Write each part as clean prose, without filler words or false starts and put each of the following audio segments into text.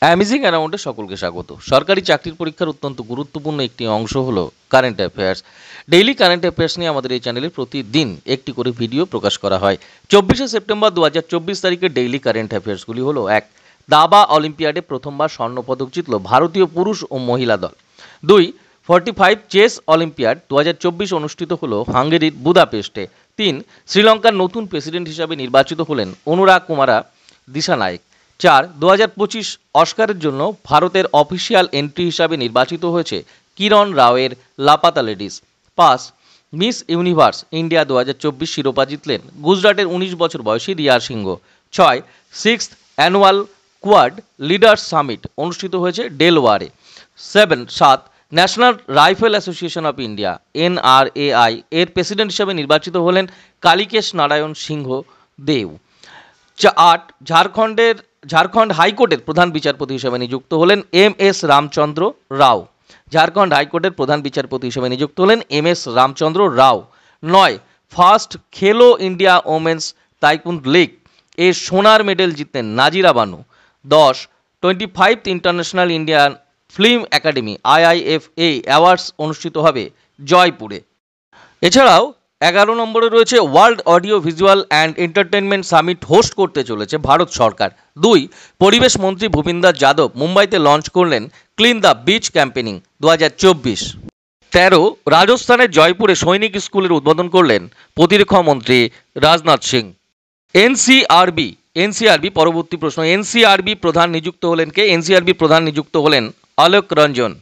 Amazing অ্যারাউন্ডে সকলকে স্বাগত। সরকারি চাকরির পরীক্ষার অত্যন্ত গুরুত্বপূর্ণ একটি অংশ হলো current affairs. Daily current affairs নিয়ে আমাদের এই চ্যানেলে প্রতিদিন একটি করে ভিডিও প্রকাশ করা হয়। 24শে সেপ্টেম্বর 2024 তারিখে ডেইলি কারেন্ট অ্যাফেয়ার্সগুলি হলো: 1, দাবা অলিম্পিয়াডে প্রথমবার স্বর্ণপদক জিতল ভারতীয় পুরুষ ও মহিলা দল। 2, 45 চেস অলিম্পিয়াড 2024 অনুষ্ঠিত হলো হাঙ্গেরির বুদাপেস্টে। 3, শ্রীলঙ্কার নতুন প্রেসিডেন্ট হিসাবে নির্বাচিত হলেন অনুরাগ কুমারা দিশানায়েক। 4, 2025 অস্কারের জন্য ভারতের অফিসিয়াল এন্ট্রি হিসাবে নির্বাচিত হয়েছে কিরণ রাওয়ের Laapataa Ladies. 5, Miss Universe India 2024 শিরোপা জিতলেন গুজরাটের 19 বছর বয়সী Rhea Singh. 6, 6th annual Quad leaders summit অনুষ্ঠিত হয়েছে ডেলওয়ারে। 7, National Rifle Association of India NRAI এর প্রেসিডেন্ট হিসাবে নির্বাচিত হলেন কালিকেশ নারায়ণ সিংহ দেও। 8, ঝাড়খণ্ড হাইকোর্টের প্রধান বিচারপতি হিসেবে নিযুক্ত হলেন MS রামচন্দ্র রাও। ঝাড়খণ্ড হাইকোর্টের প্রধান বিচারপতি হিসেবে নিযুক্ত হলেন MS রামচন্দ্র রাও। 9, ফার্স্ট খেলো ইন্ডিয়া ওমেন্স তাইকুন্দ লিগ এর সোনার মেডেল জিতলেন Nazira Banu. 10, 25th international Indian film academy IIFA awards অনুষ্ঠিত হবে জয়পুরে। এছাড়াও 11 নম্বরে রয়েছে world audio visual and entertainment summit host করতে চলেছে ভারত সরকার। 2, পরিবেশ মন্ত্রী ভূপিন্দর যাদব মুম্বাইতে লঞ্চ করলেন ক্লিন দ্য বিচ ক্যাম্পেনিং 2024। 13, রাজস্থানের জয়পুরে সৈনিক স্কুলের উদ্বোধন করলেন প্রতিরক্ষা মন্ত্রী রাজনাথ সিং। NCRB পরবর্তী প্রশ্ন, NCRB প্রধান নিযুক্ত হলেন কে? NCRB প্রধান নিযুক্ত হলেন অলোক রঞ্জন।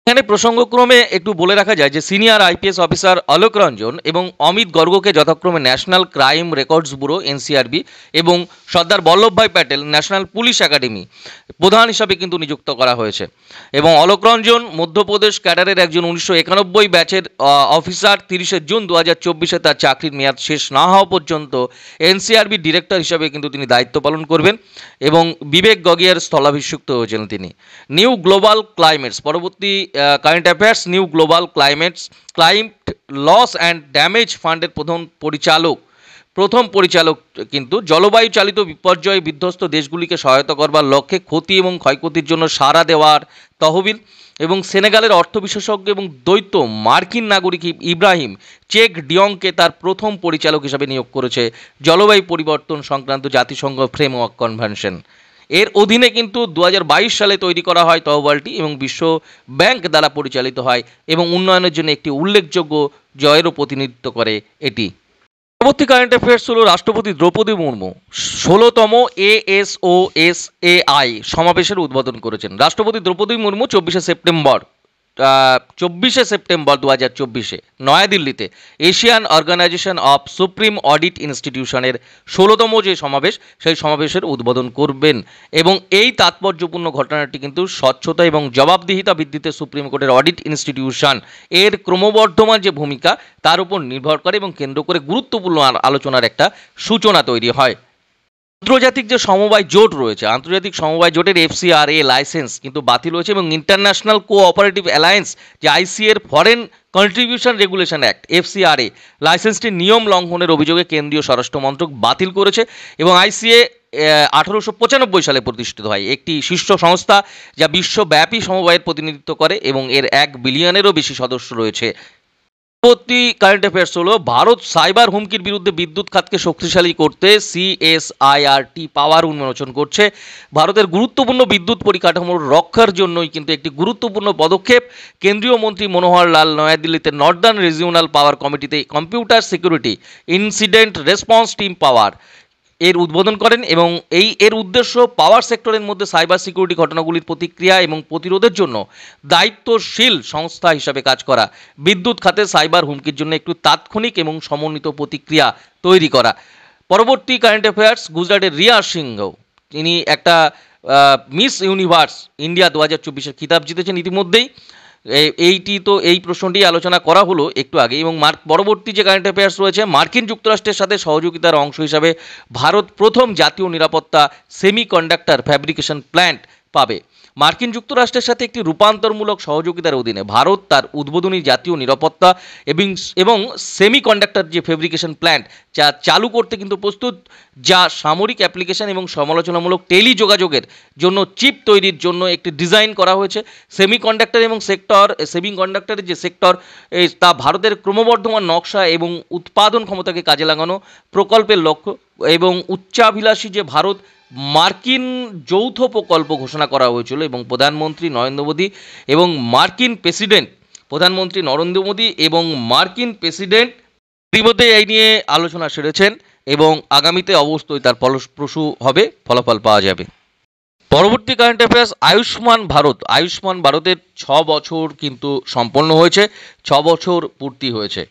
এখানে প্রসঙ্গক্রমে একটু বলে রাখা যায় যে senior IPS officer Alok Ranjan এবং অমিত গর্গকে যথাক্রমে National Crime Records Bureau NCRB এবং Sardar Vallabhbhai Patel National Police Academy প্রধান হিসাবে কিন্তু নিযুক্ত করা হয়েছে। এবং অলোক রঞ্জন মধ্যপ্রদেশ ক্যাডারের একজন 1991 ব্যাচের অফিসার। 30শে জুন 2024 তার চাকরির মেয়াদ শেষ না হওয়া পর্যন্ত NCRB ডিরেক্টর হিসাবে কিন্তু তিনি দায়িত্ব পালন করবেন এবং বিবেক গগিয়ার স্থলাভিষিক্ত হয়েছেন তিনি। নিউ গ্লোবাল ক্লাইমেটস পরবর্তী current affairs, new global climate loss and damage ফান্ডের প্রথম পরিচালক কিন্তু জলবায়ু চালিত বিপর্যয়ে বিধ্বস্ত দেশগুলিকে সহায়তা করবার লক্ষ্যে ক্ষতি এবং ক্ষয়ক্ষতির জন্য সাড়া দেওয়ার তহবিল। এবং সেনেগালের অর্থ বিশেষজ্ঞ এবং দ্বৈত মার্কিন নাগরিক ইব্রাহিম চেক ডিয়ংকে তার প্রথম পরিচালক হিসাবে নিয়োগ করেছে জলবায়ু পরিবর্তন সংক্রান্ত জাতিসংঘ ফ্রেমওয়ার্ক কনভেনশন। এর অধীনে কিন্তু 2022 সালে তৈরি করা হয় তহবিলটি এবং বিশ্ব ব্যাংক দ্বারা পরিচালিত হয় এবং উন্নয়নের জন্য একটি উল্লেখযোগ্য জয়েরও প্রতিনিধিত্ব করে এটি। পরবর্তী কারেন্ট অ্যাফেয়ার্স হল রাষ্ট্রপতি দ্রৌপদী মুর্মু 16তম ASOSAI সমাবেশের উদ্বোধন করেছেন। রাষ্ট্রপতি দ্রৌপদী মুর্মু 24শে সেপ্টেম্বর 2024 নয়াদিল্লিতে Asian Organisation of Supreme Audit ইনস্টিটিউশনের 16তম যে সমাবেশ সেই সমাবেশের উদ্বোধন করবেন। এবং এই তাৎপর্যপূর্ণ ঘটনাটি কিন্তু স্বচ্ছতা এবং জবাবদিহিতা বৃদ্ধিতে সুপ্রিম কোর্টের অডিট ইনস্টিটিউশন এর ক্রমবর্ধমান যে ভূমিকা তার উপর নির্ভর করে এবং কেন্দ্র করে গুরুত্বপূর্ণ আলোচনার একটা সূচনা তৈরি হয়। আন্তর্জাতিক যে সমবায় জোট রয়েছে, আন্তর্জাতিক সমবায় জোটের FCRA লাইসেন্স কিন্তু বাতিল হয়েছে এবং ইন্টারন্যাশনাল কোঅপারেটিভ অ্যালায়েন্স যে ICA এর foreign contribution regulation act FCRA লাইসেন্সটির নিয়ম লঙ্ঘনের অভিযোগে কেন্দ্রীয় স্বরাষ্ট্র মন্ত্রক বাতিল করেছে। এবং ICA 1895 সালে প্রতিষ্ঠিত হয়, একটি শীর্ষ সংস্থা যা বিশ্বব্যাপী সমবায়ের প্রতিনিধিত্ব করে এবং এর 1 বিলিয়নেরও বেশি সদস্য রয়েছে। পরবর্তী কারেন্ট অ্যাফেয়ার্স হলো ভারত সাইবার হুমকির বিরুদ্ধে বিদ্যুৎ খাতকে শক্তিশালী করতে CSIRT পাওয়ার উন্মোচন করছে। ভারতের গুরুত্বপূর্ণ বিদ্যুৎ পরিকাঠামোর রক্ষার জন্যই কিন্তু একটি গুরুত্বপূর্ণ পদক্ষেপ। কেন্দ্রীয় মন্ত্রী মনোহর লাল নয়াদিল্লিতে নর্দার্ন রিজিওনাল পাওয়ার কমিটিতে computer security incident response team power এর উদ্বোধন করেন এবং এর উদ্দেশ্য পাওয়ার সেক্টরের মধ্যে সাইবার সিকিউরিটি ঘটনাগুলির প্রতিক্রিয়া এবং প্রতিরোধের জন্য দায়িত্বশীল সংস্থা হিসাবে কাজ করা, বিদ্যুৎ খাতে সাইবার হুমকির জন্য একটু তাৎক্ষণিক এবং সমন্বিত প্রতিক্রিয়া তৈরি করা। পরবর্তী কারেন্ট অ্যাফেয়ার্স, গুজরাটের রিয়া সিংহ তিনি একটা মিস ইউনিভার্স ইন্ডিয়া 2024 খিতাব জিতেছেন ইতিমধ্যেই। এই প্রশ্নটি আলোচনা করা হলো একটু আগে। এবং পরবর্তী যে কারেন্ট অ্যাফেয়ার্স রয়েছে, মার্কিন যুক্তরাষ্ট্রের সাথে সহযোগিতার অংশ হিসাবে ভারত প্রথম জাতীয় নিরাপত্তা সেমিকন্ডাক্টর ফ্যাব্রিকেশন প্ল্যান্ট পাবে। মার্কিন যুক্তরাষ্ট্রের সাথে একটি রূপান্তরমূলক সহযোগিতার অধীনে ভারত তার উদ্বোধনী জাতীয় নিরাপত্তা এবং সেমিকন্ডাক্টর যে ফেব্রিকেশন প্ল্যান্ট যা চালু করতে কিন্তু প্রস্তুত। যা সামরিক অ্যাপ্লিকেশন এবং সমালোচনামূলক টেলি যোগাযোগের জন্য চিপ তৈরির জন্য একটি ডিজাইন করা হয়েছে। সেমিকন্ডাক্টরের যে সেক্টর তা ভারতের ক্রমবর্ধমান নকশা এবং উৎপাদন ক্ষমতাকে কাজে লাগানো প্রকল্পের লক্ষ্য, এবং উচ্চাভিলাষী যে ভারত মার্কিন যৌথ প্রকল্প ঘোষণা করা হয়েছিল, এবং প্রধানমন্ত্রী নরেন্দ্র মোদী এবং মার্কিন প্রেসিডেন্ট ইতিমধ্যে এই নিয়ে আলোচনা সেরেছেন, এবং আগামীতে অবশ্যই তার ফলপ্রসূ হবে, ফলাফল পাওয়া যাবে। পরবর্তী কারেন্ট অ্যাফেয়ার্স, আয়ুষ্মান ভারতের 6 বছর কিন্তু সম্পন্ন হয়েছে, 6 বছর পূর্তি হয়েছে।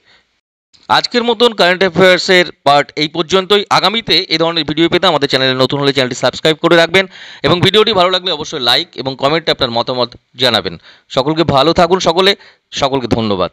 আজকের মতন কারেন্ট অ্যাফেয়ার্সের পার্ট এই পর্যন্তই। আগামীতে এই ধরনের ভিডিও পেতে আমাদের চ্যানেলে নতুন হলে চ্যানেলটি সাবস্ক্রাইব করে রাখবেন, এবং ভিডিওটি ভালো লাগলে অবশ্যই লাইক এবং কমেন্টে আপনার মতামত জানাবেন। সকলকে ভালো থাকুন, সকলকে ধন্যবাদ।